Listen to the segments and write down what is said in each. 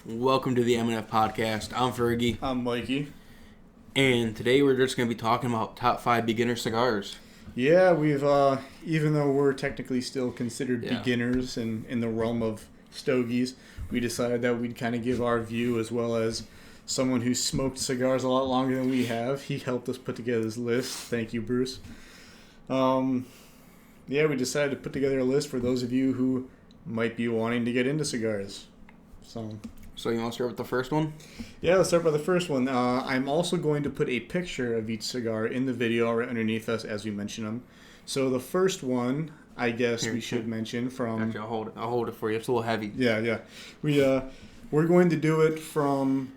Welcome to the M&F Podcast. I'm Fergie. I'm Mikey. And today we're just going to be talking about top 5 beginner cigars. Yeah, we've, even though we're technically still considered beginners in the realm of stogies, we decided that we'd kind of give our view as well as someone who's smoked cigars a lot longer than we have. He helped us put together this list. Thank you, Bruce. We decided to put together a list for those of you who might be wanting to get into cigars. So you want to start with the first one? Yeah, let's start by the first one. I'm also going to put a picture of each cigar in the video right underneath us as we mention them. So the first one, I guess we should mention from... Actually, I'll hold it for you. It's a little heavy. Yeah. We're going to do it from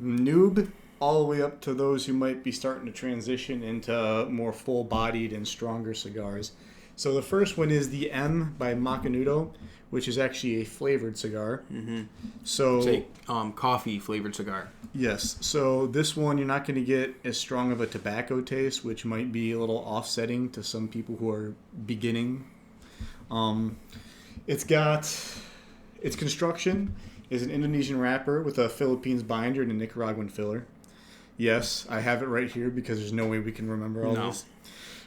noob all the way up to those who might be starting to transition into more full-bodied and stronger cigars. So the first one is the M by Macanudo, which is actually a flavored cigar. Mm-hmm. So it's a coffee flavored cigar. Yes. So this one, you're not going to get as strong of a tobacco taste, which might be a little offsetting to some people who are beginning. Its construction is an Indonesian wrapper with a Philippines binder and a Nicaraguan filler. Yes, I have it right here because there's no way we can remember all this.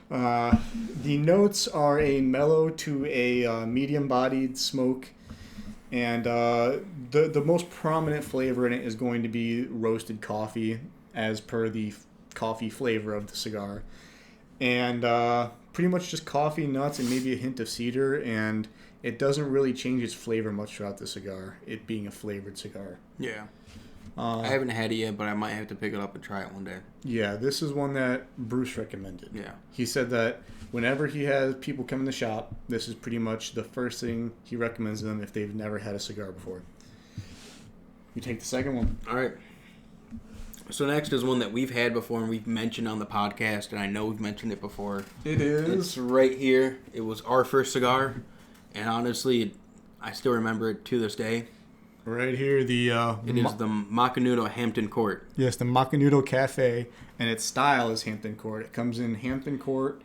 The notes are a mellow to a medium-bodied smoke, and the most prominent flavor in it is going to be roasted coffee, as per the coffee flavor of the cigar, and pretty much just coffee, nuts, and maybe a hint of cedar, and it doesn't really change its flavor much throughout the cigar, it being a flavored cigar. Yeah. I haven't had it yet, but I might have to pick it up and try it one day. Yeah, this is one that Bruce recommended. Yeah. He said that whenever he has people come in the shop, this is pretty much the first thing he recommends to them if they've never had a cigar before. You take the second one. All right. So next is one that we've had before and we've mentioned on the podcast, and I know we've mentioned it before. It is. It's right here. It was our first cigar, and honestly, I still remember it to this day. Right here, it is the Macanudo Hampton Court. Yes, the Macanudo Cafe, and its style is Hampton Court. It comes in Hampton Court,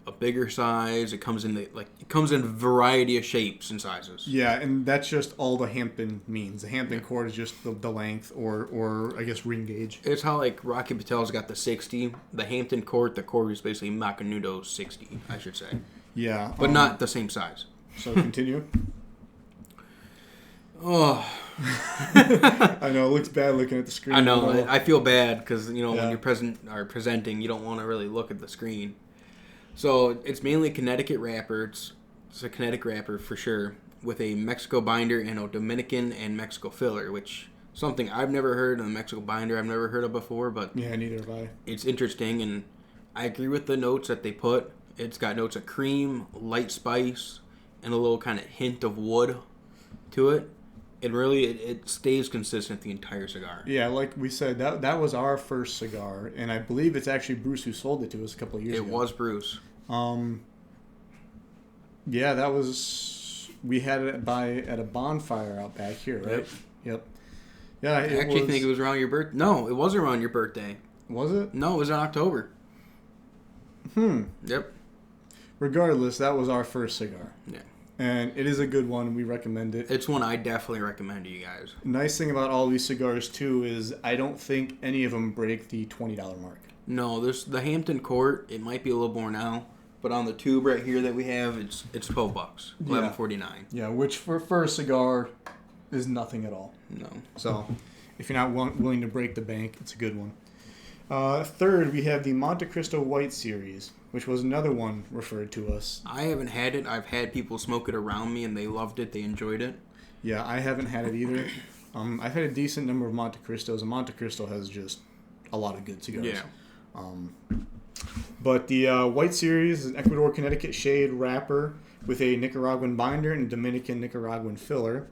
a bigger size. It comes in a variety of shapes and sizes. Yeah, and that's just all the Hampton means. The Hampton Court is just the length, or I guess ring gauge. It's how Rocky Patel's got the 60. The Hampton Court, the Court is basically Macanudo's 60, I should say. Yeah, but not the same size. So continue. Oh, I know it looks bad looking at the screen. I know. I feel bad because when you're presenting, you don't want to really look at the screen. So it's mainly a Connecticut wrapper. It's a Connecticut wrapper for sure, with a Mexico binder and a Dominican and Mexico filler, which something I've never heard, and the Mexico binder I've never heard of before. But yeah, neither have I. It's interesting, and I agree with the notes that they put. It's got notes of cream, light spice, and a little kind of hint of wood to it. And really, it stays consistent the entire cigar. Yeah, like we said, that was our first cigar, and I believe it's actually Bruce who sold it to us a couple of years ago. It was Bruce. Yeah, that was... We had it at a bonfire out back here, right? Yep. Yeah, I actually think it was around your birthday. No, it wasn't around your birthday. Was it? No, it was in October. Yep. Regardless, that was our first cigar. Yeah. And it is a good one. We recommend it. It's one I definitely recommend to you guys. Nice thing about all these cigars, too, is I don't think any of them break the $20 mark. No, there's the Hampton Court. It might be a little more now. But on the tube right here that we have, it's $12. $11.49. Yeah, which for a cigar is nothing at all. No. So if you're not willing to break the bank, it's a good one. Third, we have the Monte Cristo White Series, which was another one referred to us. I haven't had it. I've had people smoke it around me, and they loved it. They enjoyed it. Yeah, I haven't had it either. I've had a decent number of Monte Cristos, and Monte Cristo has just a lot of good cigars. Yeah. But the White Series is an Ecuador Connecticut shade wrapper with a Nicaraguan binder and a Dominican Nicaraguan filler.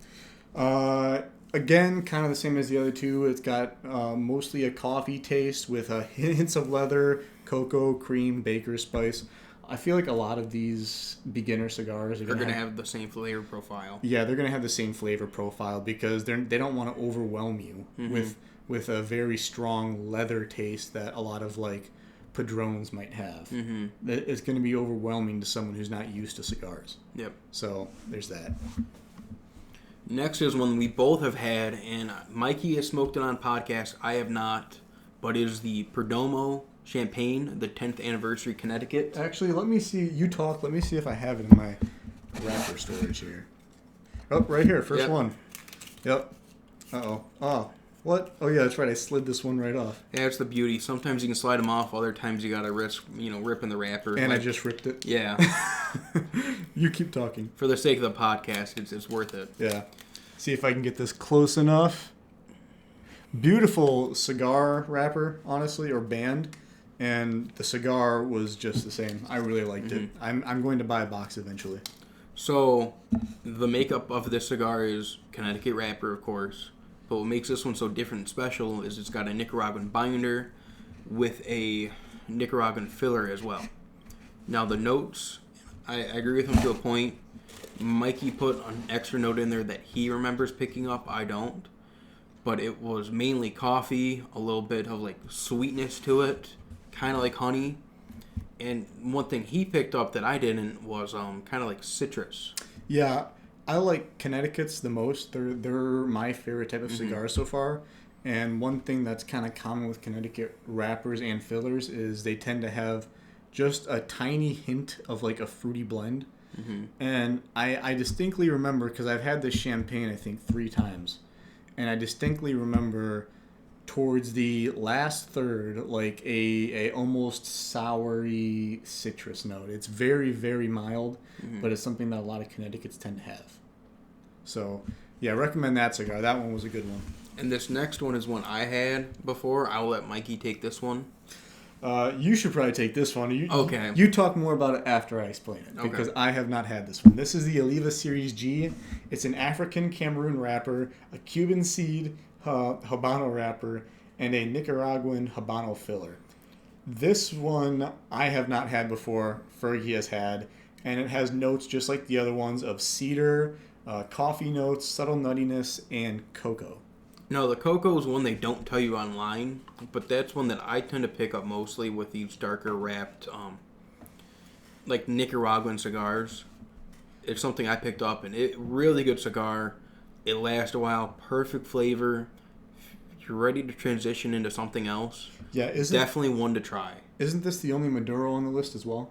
Again, kind of the same as the other two. It's got mostly a coffee taste with hints of leather, cocoa, cream, baker's spice. I feel like a lot of these beginner cigars are going to have the same flavor profile. Yeah, they're going to have the same flavor profile because they don't want to overwhelm you with a very strong leather taste that a lot of Padrones might have. Mm-hmm. It's going to be overwhelming to someone who's not used to cigars. Yep. So there's that. Next is one we both have had, and Mikey has smoked it on podcast. I have not, but it is the Perdomo Champagne, the 10th anniversary Connecticut. Actually, let me see. You talk. Let me see if I have it in my wrapper storage here. Oh, right here. First one. Yep. Uh-oh. Oh, what? Oh, yeah, that's right. I slid this one right off. Yeah, it's the beauty. Sometimes you can slide them off. Other times you got to risk, ripping the wrapper. And I just ripped it. Yeah. You keep talking. For the sake of the podcast, it's worth it. Yeah. See if I can get this close enough. Beautiful cigar wrapper, honestly, or band. And the cigar was just the same. I really liked it. I'm going to buy a box eventually. So, the makeup of this cigar is Connecticut wrapper, of course. But what makes this one so different and special is it's got a Nicaraguan binder with a Nicaraguan filler as well. Now, the notes, I agree with him to a point. Mikey put an extra note in there that he remembers picking up. I don't. But it was mainly coffee, a little bit of like sweetness to it, kind of like honey. And one thing he picked up that I didn't was kind of like citrus. Yeah, I like Connecticut's the most. They're my favorite type of cigar so far. And one thing that's kind of common with Connecticut wrappers and fillers is they tend to have just a tiny hint of like a fruity blend. And I distinctly remember, because I've had this champagne I think 3 times, and I distinctly remember towards the last third, like a almost soury citrus note. It's very, very mild, but it's something that a lot of Connecticut's tend to have. So, yeah, I recommend that cigar. That one was a good one. And this next one is one I had before. I'll let Mikey take this one. You should probably take this one. Okay. You talk more about it after I explain it, because I have not had this one. This is the Oliva Series G. It's an African Cameroon wrapper, a Cuban seed Habano wrapper, and a Nicaraguan Habano filler. This one I have not had before. Fergie has had, and it has notes just like the other ones of cedar, coffee notes, subtle nuttiness, and cocoa. No, the cocoa is one they don't tell you online, but that's one that I tend to pick up mostly with these darker wrapped, like Nicaraguan cigars. It's something I picked up, and it really good cigar. It lasts a while, perfect flavor. If you're ready to transition into something else, definitely one to try. Isn't this the only Maduro on the list as well?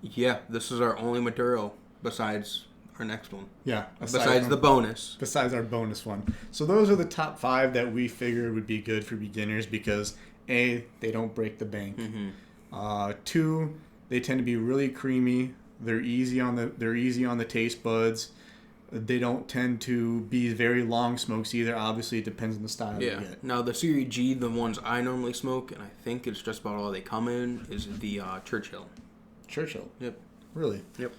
Yeah, this is our only Maduro besides our next one. Yeah. Besides the bonus. Besides our bonus one. So those are the top 5 that we figured would be good for beginners because, A, they don't break the bank. 2, they tend to be really creamy. They're easy on the taste buds. They don't tend to be very long smokes either. Obviously, it depends on the style you get. Now, the Series G, the ones I normally smoke, and I think it's just about all they come in, is the Churchill. Churchill? Yep. Really? Yep.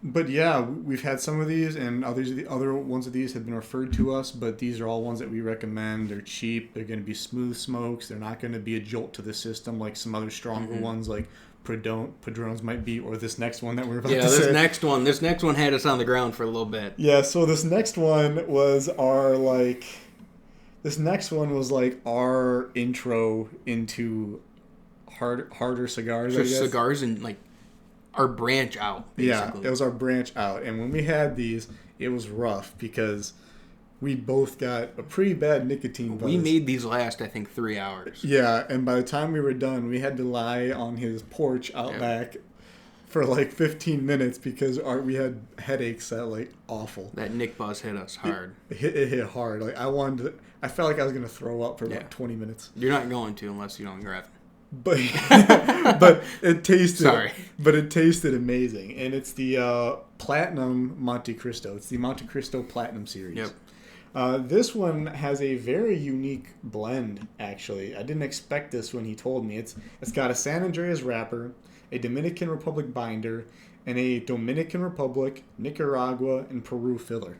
But yeah, we've had some of these, and other ones of these have been referred to us, but these are all ones that we recommend. They're cheap. They're going to be smooth smokes. They're not going to be a jolt to the system like some other stronger ones like Padrones might be, or this next one that we're about to say. Yeah, this next one had us on the ground for a little bit. Yeah, so this next one was our intro into harder cigars, Just cigars and like our branch out, basically. Yeah, it was our branch out. And when we had these, it was rough because we both got a pretty bad nicotine buzz. We made these last, I think, 3 hours. Yeah, and by the time we were done, we had to lie on his porch out back for like 15 minutes because we had headaches that like awful. That Nick buzz hit us hard. It hit hard. Like I felt like I was going to throw up for about 20 minutes. You're not going to unless you don't grab it. But it tasted amazing, and it's the Platinum Monte Cristo. It's the Monte Cristo Platinum series. Yep. This one has a very unique blend. Actually, I didn't expect this when he told me. It's got a San Andreas wrapper, a Dominican Republic binder, and a Dominican Republic, Nicaragua, and Peru filler.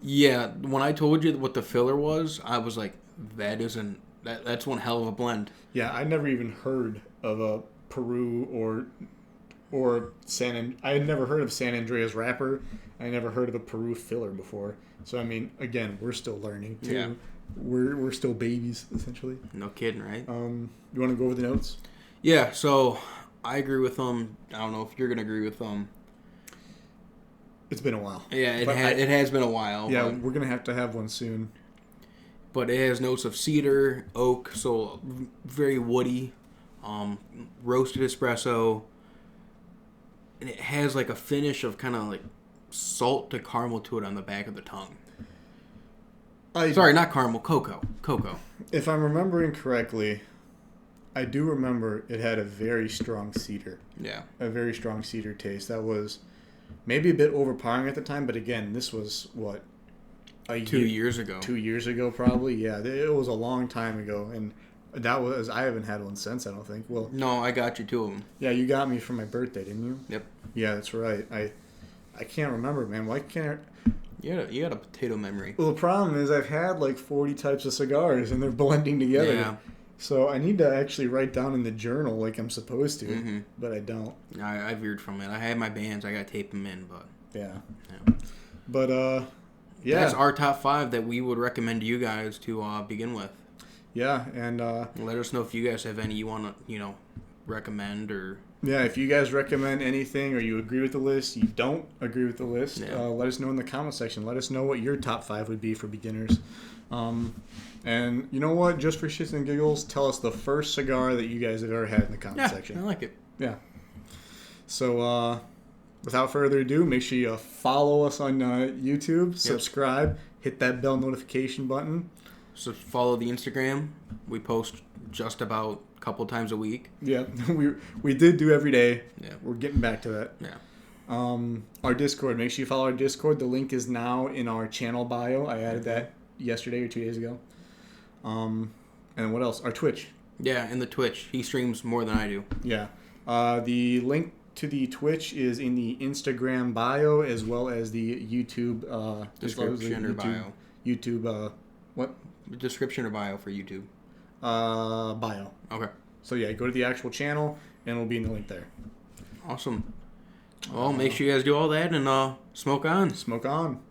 Yeah, when I told you what the filler was, I was like, that's one hell of a blend. Yeah, I never even heard of a Peru or I had never heard of San Andreas wrapper. I never heard of a Peru filler before. So I mean, again, we're still learning too. Yeah. We're still babies essentially. No kidding, right? You want to go over the notes? Yeah. So I agree with them. I don't know if you're gonna agree with them. It's been a while. Yeah, it has been a while. Yeah, we're going to have one soon. But it has notes of cedar, oak, so very woody, roasted espresso. And it has like a finish of kind of like salt to caramel to it on the back of the tongue. Sorry, not caramel, cocoa. If I'm remembering correctly, I do remember it had a very strong cedar. Yeah. A very strong cedar taste. That was maybe a bit overpowering at the time, but again, this was, what, 2 years ago. 2 years ago, probably. Yeah, it was a long time ago, and I haven't had one since, I don't think. Well, no, I got you 2 of them. Yeah, you got me for my birthday, didn't you? Yep. Yeah, that's right. I can't remember, man. Why can't You got a potato memory. Well, the problem is I've had like 40 types of cigars, and they're blending together. Yeah. So I need to actually write down in the journal like I'm supposed to, but I don't. I veered from it. I had my bands. I got to tape them in, but... Yeah. Yeah. But, yeah. That's our top 5 that we would recommend to you guys to begin with. Yeah, and... let us know if you guys have any you want to, recommend or... Yeah, if you guys recommend anything or you agree with the list, you don't agree with the list, let us know in the comment section. Let us know what your top 5 would be for beginners. And you know what? Just for shits and giggles, tell us the first cigar that you guys have ever had in the comment section. I like it. Yeah. So, without further ado, make sure you follow us on YouTube, subscribe, hit that bell notification button. So follow the Instagram. We post just about a couple times a week. Yeah, we did do every day. Yeah. We're getting back to that. Yeah. Our Discord. Make sure you follow our Discord. The link is now in our channel bio. I added that yesterday or 2 days ago. And what else? Our Twitch. Yeah, and the Twitch. He streams more than I do. Yeah. The link to the Twitch is in the Instagram bio as well as the YouTube description or bio. YouTube. What? Description or bio for YouTube? Bio. Okay. So yeah, go to the actual channel and it'll be in the link there. Awesome. Well, make sure you guys do all that and smoke on. Smoke on.